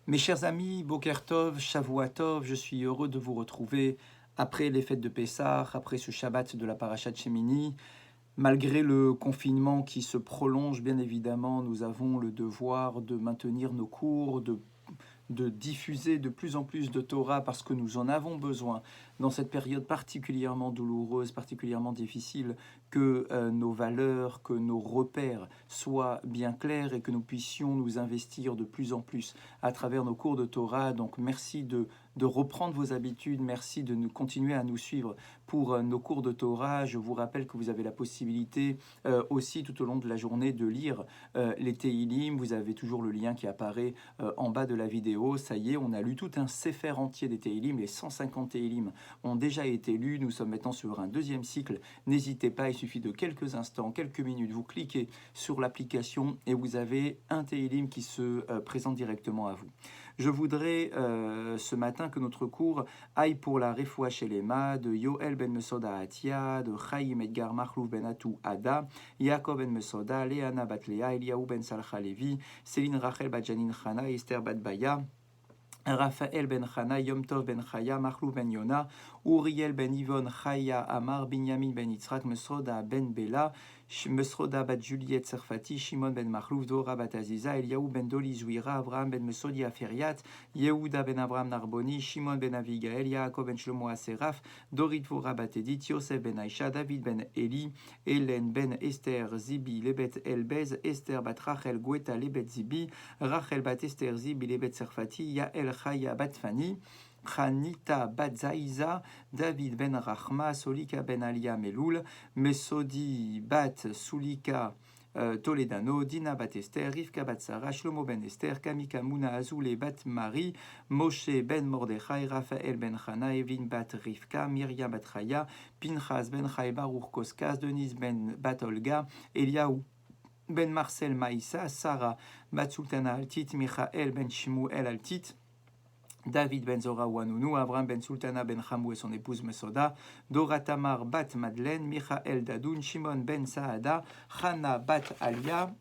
Mes chers amis, Boker Tov, Shavua Tov, je suis heureux de vous retrouver après les fêtes de Pessah, après ce Shabbat de la Parashat Shemini. Malgré le confinement qui se prolonge, bien évidemment, nous avons le devoir de maintenir nos cours, de diffuser de plus en plus de Torah parce que nous en avons besoin dans cette période particulièrement douloureuse, particulièrement difficile, que nos valeurs, que nos repères soient bien clairs et que nous puissions nous investir de plus en plus à travers nos cours de Torah. Donc merci de reprendre vos habitudes, merci de nous continuer à nous suivre pour nos cours de Torah. Je vous rappelle que vous avez la possibilité aussi tout au long de la journée de lire les Teilim. Vous avez toujours le lien qui apparaît en bas de la vidéo. Ça y est, on a lu tout un sefer entier des Teilim, les 150 Teilim ont déjà été lus. Nous sommes maintenant sur un deuxième cycle. N'hésitez pas, il suffit de quelques instants, quelques minutes. Vous cliquez sur l'application et vous avez un Teilim qui se présente directement à vous. Je voudrais ce matin que notre cours aille pour la Refoua Shelema de Yoel ben Mesoda Atia, de Chaim Edgar Marlouf ben Atou Ada, Yaakov ben Mesoda, Léana bat Léa, Eliaou ben Salcha Levi, Céline Rachel bat Janine Chana, Esther bat Baya, Raphaël ben Chana, Yom Tov ben Chaya, Marlou ben Yona, Uriel ben Yvonne, Chaya Amar, Binyamin ben Yitzhak, Mesroda ben Bela, Mesroda bat Juliette Serfati, Shimon ben Marlouf, Dora bat Aziza, Eliaou ben Doli Zouira, Abraham ben Mesodi Aferiat, Yehuda ben Abraham Narboni, Shimon ben Avigael, Yaakov ben Shlomo Aseraf, Dorit Vora bat Edith, Yosef ben Aisha, David ben Eli, Hélène ben Esther, Zibi, Lebet Elbez, Esther bat Rachel, Gweta, Lebet Zibi, Rachel bat Esther, Zibi, Lebet Serfati, Yael Chaya bat Fani, Chanita bat Zaïza, David ben Rachma, Solika ben Alia Meloul, Mesodi bat Sulika Toledano, Dina bat Esther, Rivka bat Sarah, Shlomo ben Esther, Kamika Mouna Azoulé bat Marie, Moshe ben Mordechai, Raphaël ben Chana, Evelyn bat Rivka, Myriam bat Chaya, Pinchas ben Chai Baruch Koskas, Denise ben bat Olga, Eliaou ben Marcel Maïssa, Sarah bat Sultana Altit, Michael ben Shmuel Altit, David ben Zora Wanounou, Avram ben Sultana ben Chamou et son épouse Mesoda, Dora Tamar bat Madeleine, Michael Dadoun, Shimon ben Saada, Chana bat Alia,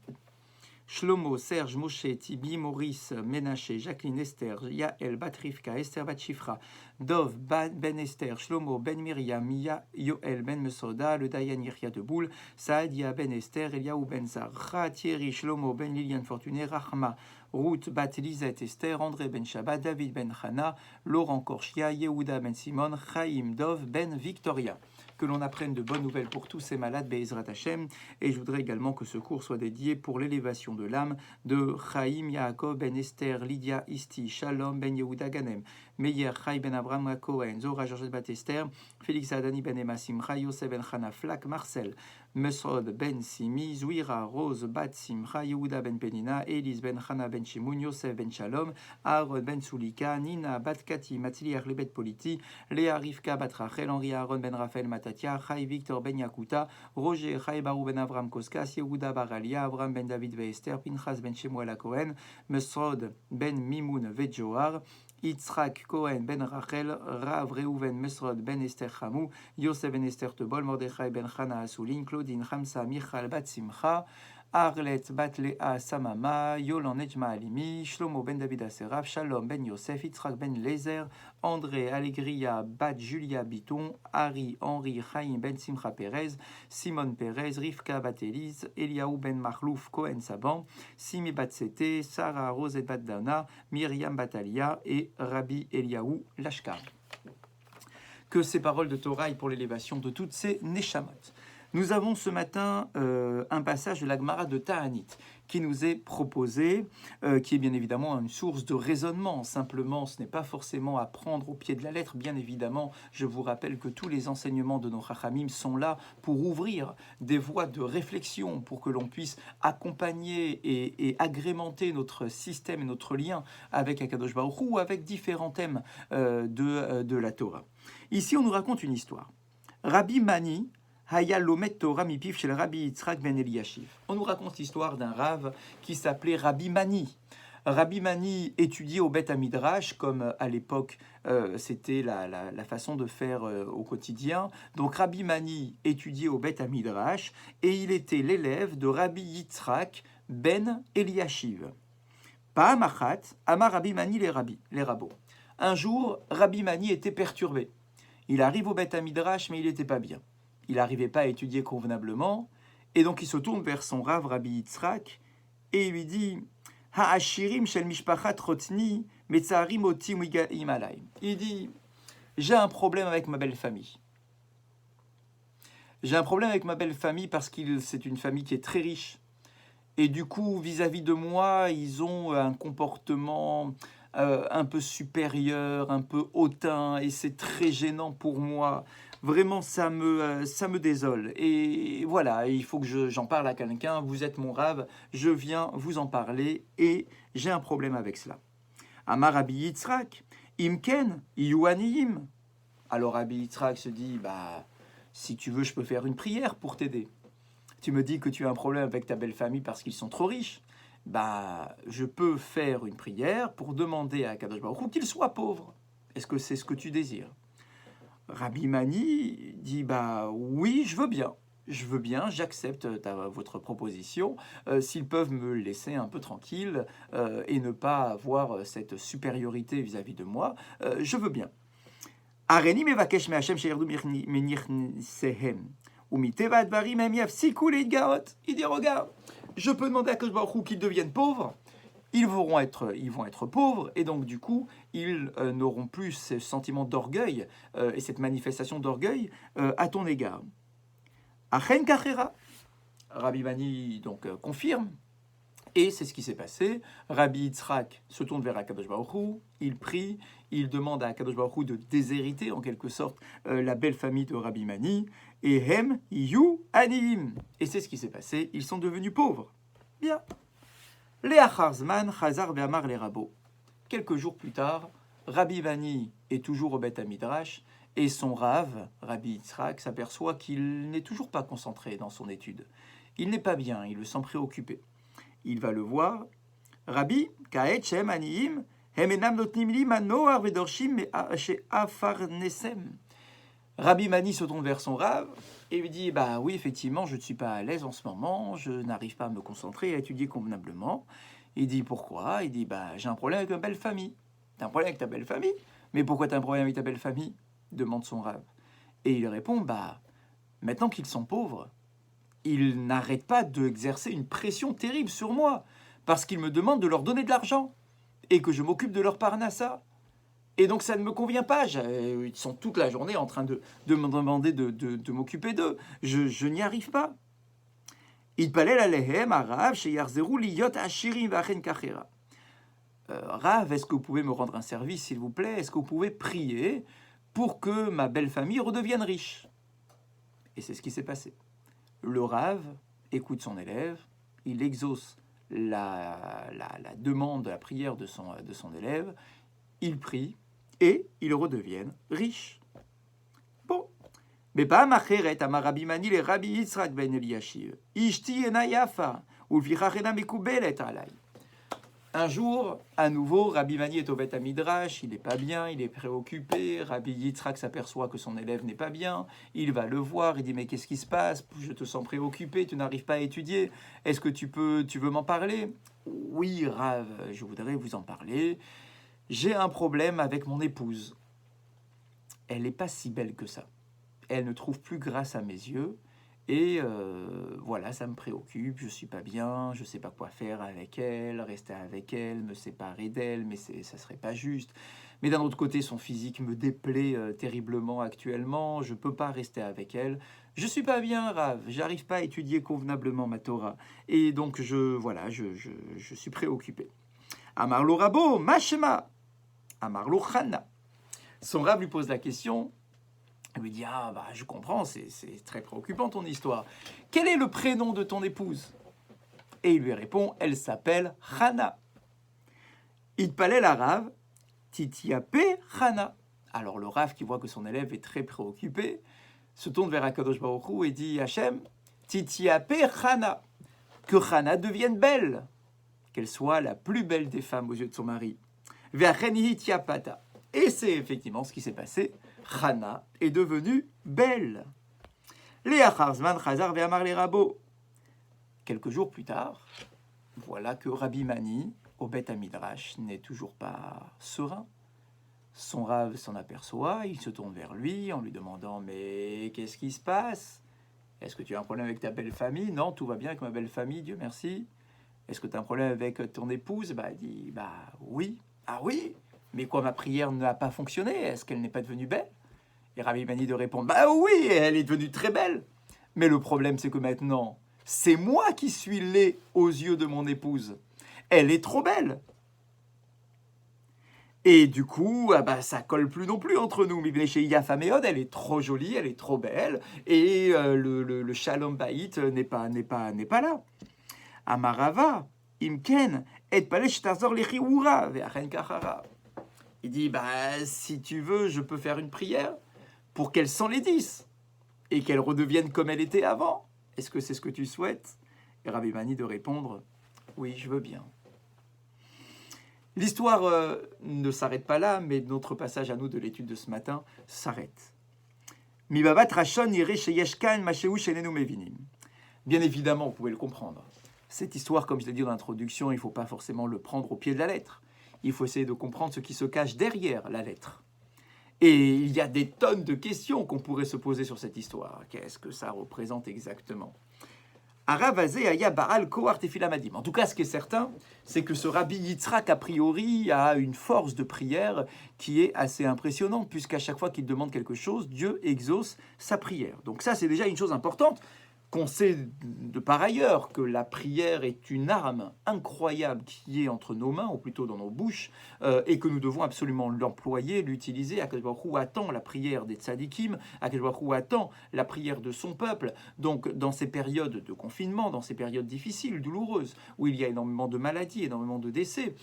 Shlomo, Serge, Moshe, Tibi, Maurice, Ménaché, Jacqueline, Esther, Yael, bat Rivka, Esther, bat Shifra, Dov, ben Esther, Shlomo, ben Myriam, Yoel, ben Mesoda, le Dayan Yirya de Boul, Saadia, ben Esther, Eliaou, ben Zara, Thierry, Shlomo, ben Liliane Fortuné, Rahma, Ruth, bat Lisette, Esther, André, ben Shabbat, David, ben Chana, Laurent Korchia, Yehuda, ben Simon, Chaim, Dov, ben Victoria. Que l'on apprenne de bonnes nouvelles pour tous ces malades, Be'ezrat Hashem. Et je voudrais également que ce cours soit dédié pour l'élévation de l'âme de Chaim, Yaakov, Ben Esther, Lydia, Isti, Shalom, Ben Yehuda, Ganem, Meyer, Chai, Ben Abraham, Cohen, Zora, Georgette Bat Esther, Félix Adani, Ben Emma, Simcha, Yosef, Ben Chana, Flak, Marcel, Mesrod, Ben Simi, Zouira, Rose, Bat Simcha, Yehuda, Ben Penina, Elise, Ben Chana, Ben Shimoun, Yosef, Ben Shalom, Aaron, Ben Sulika, Nina, Bat Kati, Matili, Arlebet Politi, Léa, Rivka, Bat Rachel, Henri, Aaron, Ben Raphaël, Matatia, Chai, Victor, Ben Yakuta, Roger, Chai, Barou, Ben Avram, Koskas, Yehuda, Baralia, Avram, Ben David, Esther, Pinchas, Ben Shemuel, Cohen, Mesrod, Ben Mimoun, Vejoar, Yitzhak Cohen ben Rachel, Rav Reuven Mesrod ben Esther Hamou, Yosef ben Esther Tebol, Mordechai ben Chana Asoulin, Claudine Hamsa, Michal bat Simcha, Arlet bat Lea Samama, Yolan Nejma Alimi, Shlomo ben David Aseraf, Shalom ben Yosef, Yitzhak ben Lezer, André Allegria bat Julia Biton, Harry Henri Chaim ben Simcha Perez, Simon Perez, Rivka bat Elise, Eliaou ben Marlouf Cohen Saban, Simi bat Sete, Sarah Rosette bat Dana, Myriam Batalia et Rabbi Eliaou Lashkar. Que ces paroles de Torah aillent pour l'élévation de toutes ces Neshamot. Nous avons ce matin un passage de la Gemara de Ta'anit qui nous est proposé, qui est bien évidemment une source de raisonnement. Simplement, ce n'est pas forcément à prendre au pied de la lettre. Bien évidemment, je vous rappelle que tous les enseignements de nos Chachamim sont là pour ouvrir des voies de réflexion, pour que l'on puisse accompagner et agrémenter notre système et notre lien avec Akadosh Baruch Hu ou avec différents thèmes de la Torah. Ici, on nous raconte une histoire. Rabbi Mani, Haya Lomet Torah Mipif chez le Rabbi Yitzhak ben Eliashiv. On nous raconte l'histoire d'un Rav qui s'appelait Rabbi Mani. Rabbi Mani étudiait au Beth Amidrash, comme à l'époque c'était la façon de faire au quotidien. Donc Rabbi Mani étudiait au Beth Amidrash et il était l'élève de Rabbi Yitzhak ben Eliashiv. Pa'amachat, Amar Rabbi Mani les rabbos. Un jour, Rabbi Mani était perturbé. Il arrive au Beth Midrash, mais il n'était pas bien. Il n'arrivait pas à étudier convenablement, et donc il se tourne vers son Rav Rabbi Yitzhak, et il lui dit Ha'ashirim shel mishpachat rotni metzarim oti migaim alay. Il dit j'ai un problème avec ma belle famille. J'ai un problème avec ma belle famille parce que c'est une famille qui est très riche. Et du coup, vis-à-vis de moi, ils ont un comportement un peu supérieur, un peu hautain, et c'est très gênant pour moi. Vraiment, ça me désole. Et voilà, il faut que j'en parle à quelqu'un. Vous êtes mon rave, je viens vous en parler, et j'ai un problème avec cela. Amar Rabbi Yitzhak, Imken, Yuaniim. Alors Rabbi Yitzhak se dit, si tu veux, je peux faire une prière pour t'aider. Tu me dis que tu as un problème avec ta belle famille parce qu'ils sont trop riches. Je peux faire une prière pour demander à Kadosh Baruch Hu qu'il soit pauvre. Est-ce que c'est ce que tu désires? Rabbi Mani dit, oui, je veux bien, j'accepte votre proposition. S'ils peuvent me laisser un peu tranquille et ne pas avoir cette supériorité vis-à-vis de moi, je veux bien. Areni mevakesh me'Hashem sheyardu menichsehem. Il dit, regarde, je peux demander à Kadosh Baruch Hu qu'ils deviennent pauvres, ils vont être pauvres, et donc du coup, ils n'auront plus ce sentiment d'orgueil et cette manifestation d'orgueil à ton égard. Achen kachera. Rabbi Mani donc confirme, et c'est ce qui s'est passé. Rabbi Yitzhak se tourne vers Akadosh Baruch Hu, il prie, il demande à Akadosh Baruch Hu de déshériter en quelque sorte la belle famille de Rabbi Mani, et Hem Yu Aniim. Et c'est ce qui s'est passé, ils sont devenus pauvres. Bien. Le'acharzman Chazar ve'amar les rabbos. Quelques jours plus tard, Rabbi Mani est toujours au Beth Midrash, et son Rav, Rabbi Yitzhak, s'aperçoit qu'il n'est toujours pas concentré dans son étude. Il n'est pas bien, il le sent préoccupé. Il va le voir. Rabbi, Kaet Shem Aniim, Hem enam notnim li manoar vedorshim she'afarnesem. Rabbi Mani se tourne vers son Rav et lui dit oui, effectivement, je ne suis pas à l'aise en ce moment, je n'arrive pas à me concentrer et à étudier convenablement. Il dit pourquoi? Il dit j'ai un problème avec ma belle famille. T'as un problème avec ta belle famille? Mais pourquoi t'as un problème avec ta belle famille? Demande son Rav. Et il répond maintenant qu'ils sont pauvres, ils n'arrêtent pas d'exercer une pression terrible sur moi parce qu'ils me demandent de leur donner de l'argent et que je m'occupe de leur parnassa. Et donc ça ne me convient pas. Ils sont toute la journée en train de me demander de m'occuper d'eux. Je n'y arrive pas. Rav, est-ce que vous pouvez me rendre un service, s'il vous plaît? Est-ce que vous pouvez prier pour que ma belle famille redevienne riche? Et c'est ce qui s'est passé. Le Rav écoute son élève, il exauce la demande, la prière de son élève, il prie, et ils redeviennent riches. Bon. Mais pas Macheret, Amar Rabbi Mani, les Rabbi Yitzhak ben Eliashiv. Ishti ena yafa, ulvichach ena mekubelet alay. Un jour, à nouveau, Rabbi Mani est au Beth Midrash, il n'est pas bien, il est préoccupé. Rabbi Yitzhak s'aperçoit que son élève n'est pas bien. Il va le voir, il dit mais qu'est-ce qui se passe? Je te sens préoccupé, tu n'arrives pas à étudier. Est-ce que tu veux m'en parler? Oui, Rav, je voudrais vous en parler. J'ai un problème avec mon épouse. Elle n'est pas si belle que ça. Elle ne trouve plus grâce à mes yeux. Et voilà, ça me préoccupe, je ne suis pas bien, je ne sais pas quoi faire avec elle, rester avec elle, me séparer d'elle, mais ça ne serait pas juste. Mais d'un autre côté, son physique me déplaît terriblement actuellement, je ne peux pas rester avec elle. Je ne suis pas bien, Rav, j'arrive pas à étudier convenablement ma Torah. Et donc, je suis préoccupé. Amarlo Rabo, Mashema, Amarlo Chana. Son Rav lui pose la question. Elle lui dit je comprends, c'est très préoccupant ton histoire. Quel est le prénom de ton épouse? Et il lui répond, elle s'appelle Chana. Itpalel la Rav, Titiape Chana. Alors le Rav, qui voit que son élève est très préoccupé, se tourne vers Akadosh Baruch Hu et dit Hachem, Titiape Chana, que Chana devienne belle, qu'elle soit la plus belle des femmes aux yeux de son mari. Ve'acheni tiapata. Et c'est effectivement ce qui s'est passé. Chana est devenue belle. Léa Charzman Chazar ve'amar les rabbos. Quelques jours plus tard, voilà que Rabbi Mani au Beth Midrash n'est toujours pas serein. Son Rav s'en aperçoit, il se tourne vers lui en lui demandant « Mais qu'est-ce qui se passe? Est-ce que tu as un problème avec ta belle famille? Non, tout va bien avec ma belle famille, Dieu merci. Est-ce que tu as un problème avec ton épouse? » Il dit « Bah oui. » « Ah oui? Mais quoi, ma prière n'a pas fonctionné? Est-ce qu'elle n'est pas devenue belle? » Et Rabbi Mani de répondre « Bah oui, elle est devenue très belle. Mais le problème, c'est que maintenant, c'est moi qui suis laid aux yeux de mon épouse. Elle est trop belle. » Et du coup, ça colle plus non plus entre nous. Mais chez Yafa Meod, elle est trop jolie, elle est trop belle. Et le Shalom Baït n'est pas là. Amarava, Imken, et Palesh Tazor Lechiura, Ve'achen Kachara. Il dit, si tu veux, je peux faire une prière pour qu'elle s'enlaidisse et qu'elle redevienne comme elle était avant. Est-ce que c'est ce que tu souhaites? Et Rabbi Mani de répondre, oui, je veux bien. L'histoire ne s'arrête pas là, mais notre passage à nous de l'étude de ce matin s'arrête. Mibabat Rashon ire sheyeshkan masheu shenenu mevinim. Bien évidemment, vous pouvez le comprendre. Cette histoire, comme je l'ai dit dans l'introduction, il ne faut pas forcément le prendre au pied de la lettre. Il faut essayer de comprendre ce qui se cache derrière la lettre. Et il y a des tonnes de questions qu'on pourrait se poser sur cette histoire. Qu'est-ce que ça représente exactement? Aravazé aya baal kohar tefila madim. En tout cas, ce qui est certain, c'est que ce Rabbi Yitzhak, a priori, a une force de prière qui est assez impressionnante, puisqu'à chaque fois qu'il demande quelque chose, Dieu exauce sa prière. Donc ça, c'est déjà une chose importante, qu'on sait de par ailleurs que la prière est une arme incroyable qui est entre nos mains, ou plutôt dans nos bouches, et que nous devons absolument l'employer, l'utiliser. Akadosh Baruch Hu attend la prière des tzadikim, Akadosh Baruch Hu attend la prière de son peuple. Donc dans ces périodes de confinement, dans ces périodes difficiles, douloureuses, où il y a énormément de maladies, énormément de décès,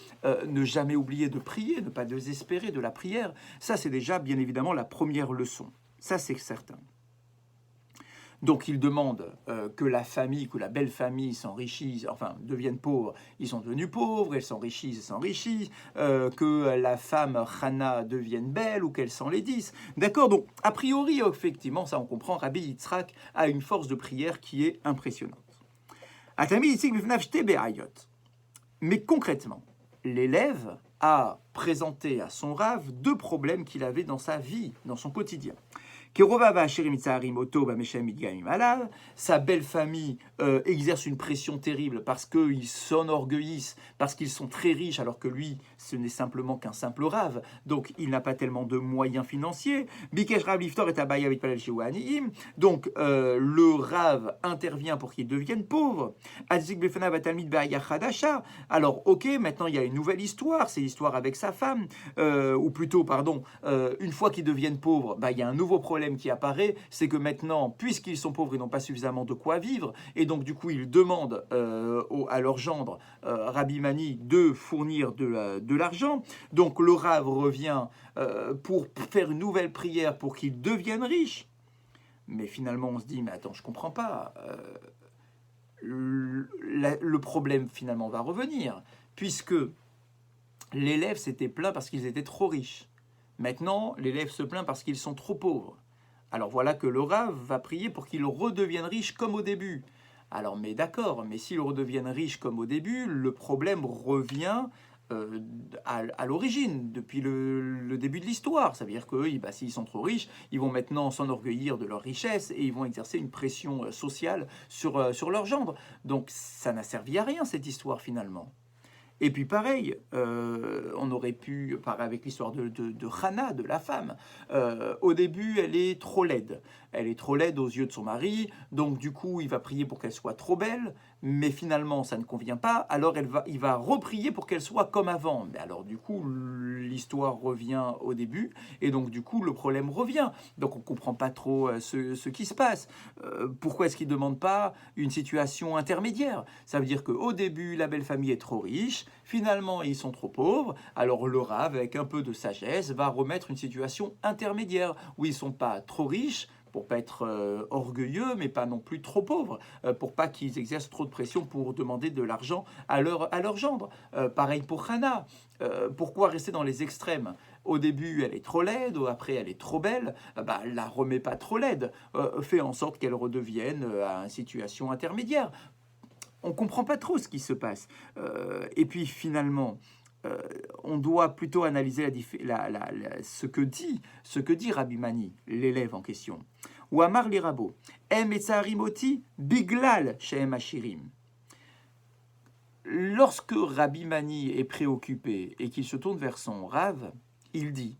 ne jamais oublier de prier, ne pas désespérer de la prière, ça c'est déjà bien évidemment la première leçon. Ça c'est certain. Donc il demande que la famille, que la belle famille s'enrichisse, enfin devienne pauvre, ils sont devenus pauvres, elles s'enrichissent, que la femme Hana devienne belle ou qu'elle s'enlaidisse. D'accord, donc a priori, effectivement, ça on comprend, Rabbi Yitzhak a une force de prière qui est impressionnante. Mais concrètement, l'élève a présenté à son Rav 2 problèmes qu'il avait dans sa vie, dans son quotidien. Sa belle famille exerce une pression terrible parce qu'ils s'enorgueillissent, parce qu'ils sont très riches, alors que lui, ce n'est simplement qu'un simple rave, donc il n'a pas tellement de moyens financiers. Donc le rave intervient pour qu'il devienne pauvre. Alors ok, maintenant il y a une nouvelle histoire, c'est l'histoire avec sa femme, ou plutôt, pardon, une fois qu'ils deviennent pauvres, il y a un nouveau problème qui apparaît, c'est que maintenant, puisqu'ils sont pauvres, ils n'ont pas suffisamment de quoi vivre, et donc du coup, ils demandent à leur gendre, Rabbi Mani, de fournir de l'argent. Donc le Rav revient pour faire une nouvelle prière pour qu'ils deviennent riches. Mais finalement, on se dit, mais attends, je comprends pas. Le problème, finalement, va revenir, puisque l'élève s'était plaint parce qu'ils étaient trop riches. Maintenant, l'élève se plaint parce qu'ils sont trop pauvres. Alors voilà que le Rav va prier pour qu'ils redeviennent riches comme au début. Alors mais d'accord, mais s'ils redeviennent riches comme au début, le problème revient à l'origine, depuis le début de l'histoire. Ça veut dire que s'ils sont trop riches, ils vont maintenant s'enorgueillir de leur richesse et ils vont exercer une pression sociale sur leur gendre. Donc ça n'a servi à rien cette histoire finalement. Et puis pareil, on aurait pu, avec l'histoire de Hana, de la femme, au début elle est trop laide. Elle est trop laide aux yeux de son mari, donc du coup il va prier pour qu'elle soit trop belle, mais finalement ça ne convient pas, alors il va reprier pour qu'elle soit comme avant. Mais alors du coup l'histoire revient au début, et donc du coup le problème revient. Donc on ne comprend pas trop ce qui se passe. Pourquoi est-ce qu'il ne demande pas une situation intermédiaire? Ça veut dire qu'au début la belle famille est trop riche, finalement ils sont trop pauvres, alors le Rav avec un peu de sagesse va remettre une situation intermédiaire, où ils ne sont pas trop riches, pour pas être orgueilleux, mais pas non plus trop pauvres, pour pas qu'ils exercent trop de pression pour demander de l'argent à leur gendre. Pareil pour Hana. Pourquoi rester dans les extrêmes? Au début, elle est trop laide, après, elle est trop belle. La remets pas trop laide. Fais en sorte qu'elle redevienne à une situation intermédiaire. on ne comprend pas trop ce qui se passe. Et puis finalement, on doit plutôt analyser ce que dit Rabbi Mani, l'élève en question. Ou Amar li Rabo, Em etzaharimoti biglal shehem ashirim. Lorsque Rabbi Mani est préoccupé et qu'il se tourne vers son Rav, il dit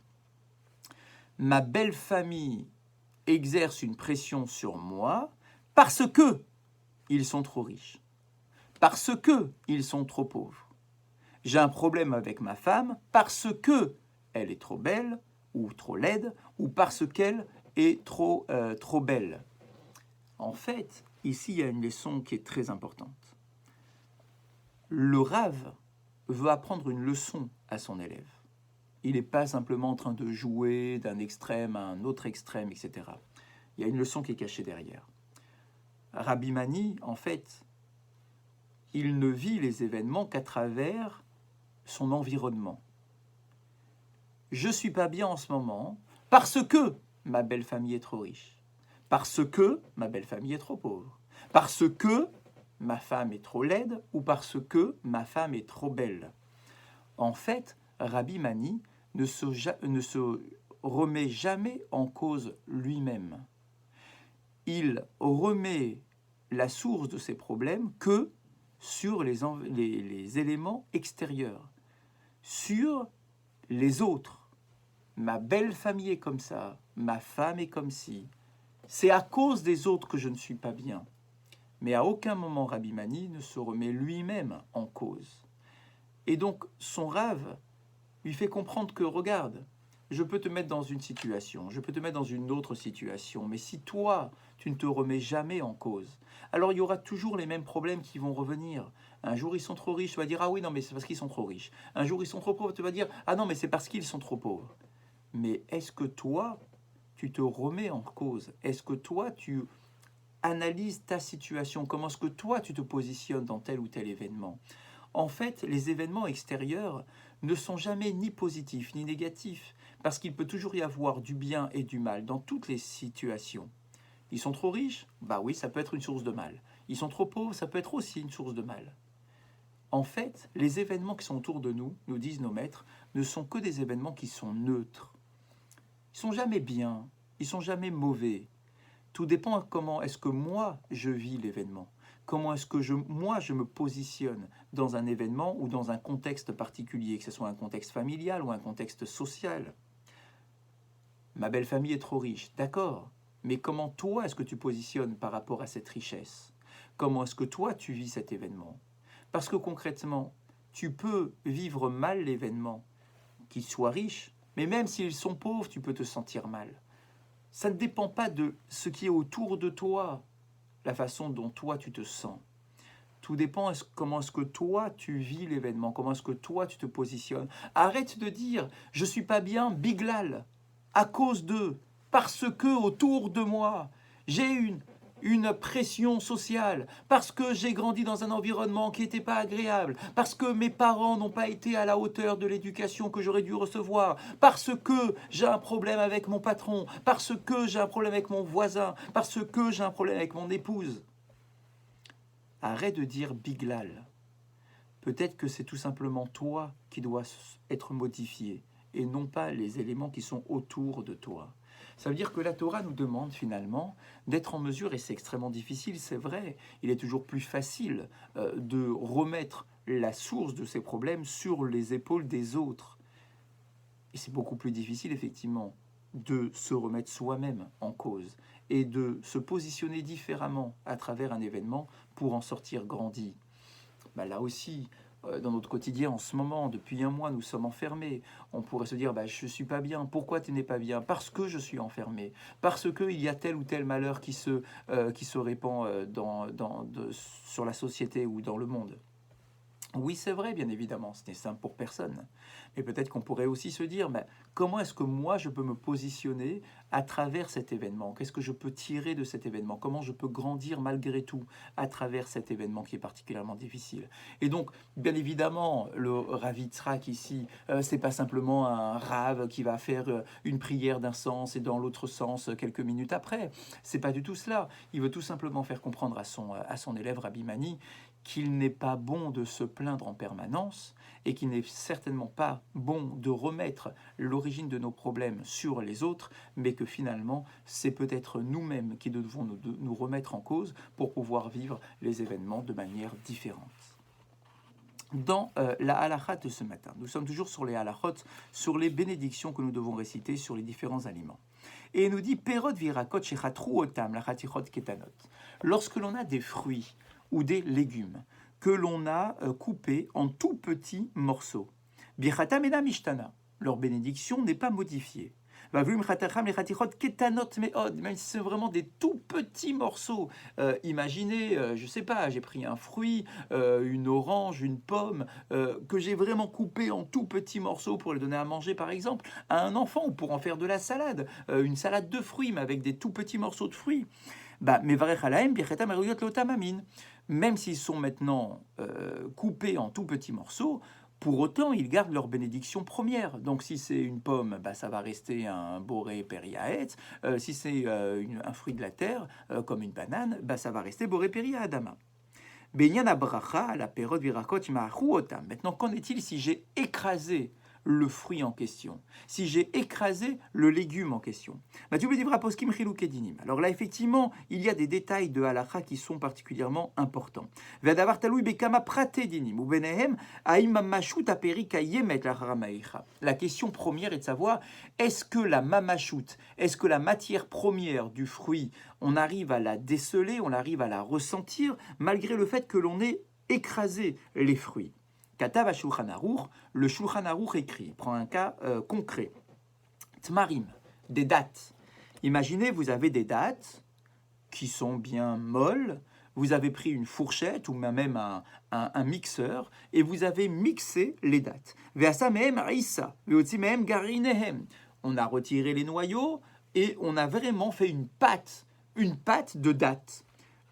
« Ma belle famille exerce une pression sur moi parce que ils sont trop riches, parce que ils sont trop pauvres. J'ai un problème avec ma femme parce que elle est trop belle ou trop laide ou parce qu'elle est trop belle. » En fait, ici, il y a une leçon qui est très importante. Le Rav veut apprendre une leçon à son élève. Il n'est pas simplement en train de jouer d'un extrême à un autre extrême, etc. Il y a une leçon qui est cachée derrière. Rabbi Mani, en fait, il ne vit les événements qu'à travers son environnement. Je ne suis pas bien en ce moment parce que ma belle famille est trop riche, parce que ma belle famille est trop pauvre, parce que ma femme est trop laide ou parce que ma femme est trop belle. En fait, Rabbi Mani ne se remet jamais en cause lui-même. Il remet la source de ses problèmes que sur les éléments extérieurs, sur les autres. Ma belle famille est comme ça, ma femme est comme ci. C'est à cause des autres que je ne suis pas bien. Mais à aucun moment Rabbi Mani ne se remet lui-même en cause. Et donc son Rav lui fait comprendre que, regarde, je peux te mettre dans une situation, je peux te mettre dans une autre situation, mais si toi, tu ne te remets jamais en cause, alors il y aura toujours les mêmes problèmes qui vont revenir. Un jour, ils sont trop riches, tu vas dire, ah oui, non, mais c'est parce qu'ils sont trop riches. Un jour, ils sont trop pauvres, tu vas dire, ah non, mais c'est parce qu'ils sont trop pauvres. Mais est-ce que toi, tu te remets en cause? Est-ce que toi, tu analyses ta situation? Comment est-ce que toi, tu te positionnes dans tel ou tel événement? En fait, les événements extérieurs ne sont jamais ni positifs ni négatifs, parce qu'il peut toujours y avoir du bien et du mal dans toutes les situations. Ils sont trop riches? Bah oui, ça peut être une source de mal. Ils sont trop pauvres? Ça peut être aussi une source de mal. En fait, les événements qui sont autour de nous, nous disent nos maîtres, ne sont que des événements qui sont neutres. Ils sont jamais bien, ils sont jamais mauvais. Tout dépend de comment est-ce que moi, je vis l'événement. Comment est-ce que moi, je me positionne dans un événement ou dans un contexte particulier, que ce soit un contexte familial ou un contexte social. Ma belle famille est trop riche, d'accord. Mais comment toi, est-ce que tu positionnes par rapport à cette richesse? Comment est-ce que toi, tu vis cet événement? Parce que concrètement, tu peux vivre mal l'événement, qu'il soit riche, mais même s'ils sont pauvres, tu peux te sentir mal. Ça ne dépend pas de ce qui est autour de toi, la façon dont toi tu te sens. Tout dépend comment est-ce que toi tu vis l'événement, comment est-ce que toi tu te positionnes. Arrête de dire « je suis pas bien, biglal », à cause de, parce que autour de moi, j'ai une pression sociale, parce que j'ai grandi dans un environnement qui n'était pas agréable, parce que mes parents n'ont pas été à la hauteur de l'éducation que j'aurais dû recevoir, parce que j'ai un problème avec mon patron, parce que j'ai un problème avec mon voisin, parce que j'ai un problème avec mon épouse. Arrête de dire biglal. Peut-être que c'est tout simplement toi qui dois être modifié et non pas les éléments qui sont autour de toi. Ça veut dire que la Torah nous demande finalement d'être en mesure, et c'est extrêmement difficile, c'est vrai, il est toujours plus facile de remettre la source de ces problèmes sur les épaules des autres. Et c'est beaucoup plus difficile, effectivement, de se remettre soi-même en cause et de se positionner différemment à travers un événement pour en sortir grandi. Bah là aussi, dans notre quotidien en ce moment, depuis un mois, nous sommes enfermés. On pourrait se dire, bah, je ne suis pas bien. Pourquoi tu n'es pas bien? Parce que je suis enfermé. Parce qu'il y a tel ou tel malheur qui se répand sur la société ou dans le monde. Oui, c'est vrai, bien évidemment, ce n'est simple pour personne. Mais peut-être qu'on pourrait aussi se dire, bah, comment est-ce que moi, je peux me positionner à travers cet événement? Qu'est-ce que je peux tirer de cet événement? Comment je peux grandir malgré tout à travers cet événement qui est particulièrement difficile? Et donc, bien évidemment, le Rav Yitzhak ici, c'est pas simplement un Rav qui va faire une prière d'un sens et dans l'autre sens quelques minutes après. C'est pas du tout cela. Il veut tout simplement faire comprendre à son élève Rabbi Mani qu'il n'est pas bon de se plaindre en permanence et qu'il n'est certainement pas bon de remettre l'origine de nos problèmes sur les autres, mais que finalement, c'est peut-être nous-mêmes qui devons nous remettre en cause pour pouvoir vivre les événements de manière différente. Dans la halakha de ce matin, nous sommes toujours sur les halakhot, sur les bénédictions que nous devons réciter sur les différents aliments. Et il nous dit Perot virakot shechatru otam lachatichot ketanot. Lorsque l'on a des fruits ou des légumes que l'on a coupés en tout petits morceaux, birchatam ena mishtana, leur bénédiction n'est pas modifiée. Même si c'est vraiment des tout petits morceaux. Imaginez, je ne sais pas, j'ai pris un fruit, une orange, une pomme, que j'ai vraiment coupé en tout petits morceaux pour les donner à manger, par exemple, à un enfant, ou pour en faire de la salade, une salade de fruits, mais avec des tout petits morceaux de fruits. Même s'ils sont maintenant coupés en tout petits morceaux, pour autant, ils gardent leur bénédiction première. Donc, si c'est une pomme, ça va rester un boré periaet. Si c'est un fruit de la terre, comme une banane, ça va rester boré peria adama. Maintenant, qu'en est-il si j'ai écrasé le fruit en question, si j'ai écrasé le légume en question? Alors là, effectivement, il y a des détails de halakha qui sont particulièrement importants. La question première est de savoir, est-ce que la mamashut, est-ce que la matière première du fruit, on arrive à la déceler, on arrive à la ressentir, malgré le fait que l'on ait écrasé les fruits? Katav HaShulchan Aruch, le Shulchan Aruch écrit, prend un cas concret. Tmarim, des dattes. Imaginez, vous avez des dattes qui sont bien molles, vous avez pris une fourchette ou même un mixeur et vous avez mixé les dattes. On a retiré les noyaux et on a vraiment fait une pâte de dattes.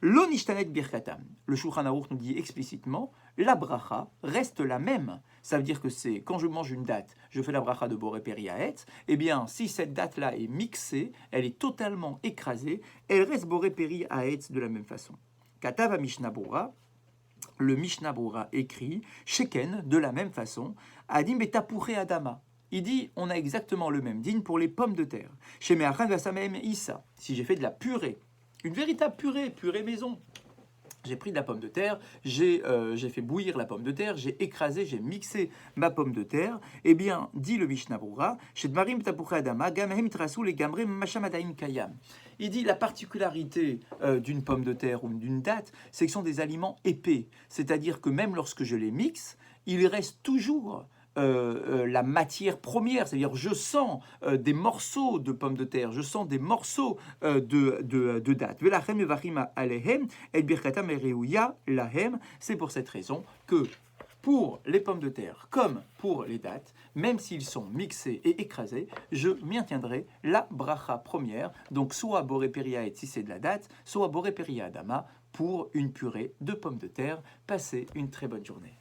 Lo nishtanet birkatam. Le Shulchan Aruch nous dit explicitement, la bracha reste la même. Ça veut dire que c'est, quand je mange une date, je fais la bracha de boré periaet, eh bien, si cette date-là est mixée, elle est totalement écrasée, elle reste boré periaet de la même façon. Katava Mishnah Bora, le Mishnah Bora écrit, Sheken, de la même façon, Adim betapuré adama. Il dit, on a exactement le même digne pour les pommes de terre. Chez Me'achan vasamem Issa, si j'ai fait de la purée, une véritable purée maison. J'ai pris de la pomme de terre, j'ai fait bouillir la pomme de terre, j'ai écrasé, j'ai mixé ma pomme de terre. Eh bien, dit le Mishnah Brura, il dit la particularité d'une pomme de terre ou d'une date, c'est que ce sont des aliments épais. C'est-à-dire que même lorsque je les mixe, il reste toujours la matière première, c'est-à-dire je sens des morceaux de pommes de terre, je sens des morceaux de dattes. C'est pour cette raison que pour les pommes de terre comme pour les dattes, même s'ils sont mixés et écrasés, je maintiendrai la bracha première, donc soit boré periaet si c'est de la date, soit boré peria adama pour une purée de pommes de terre. Passez une très bonne journée.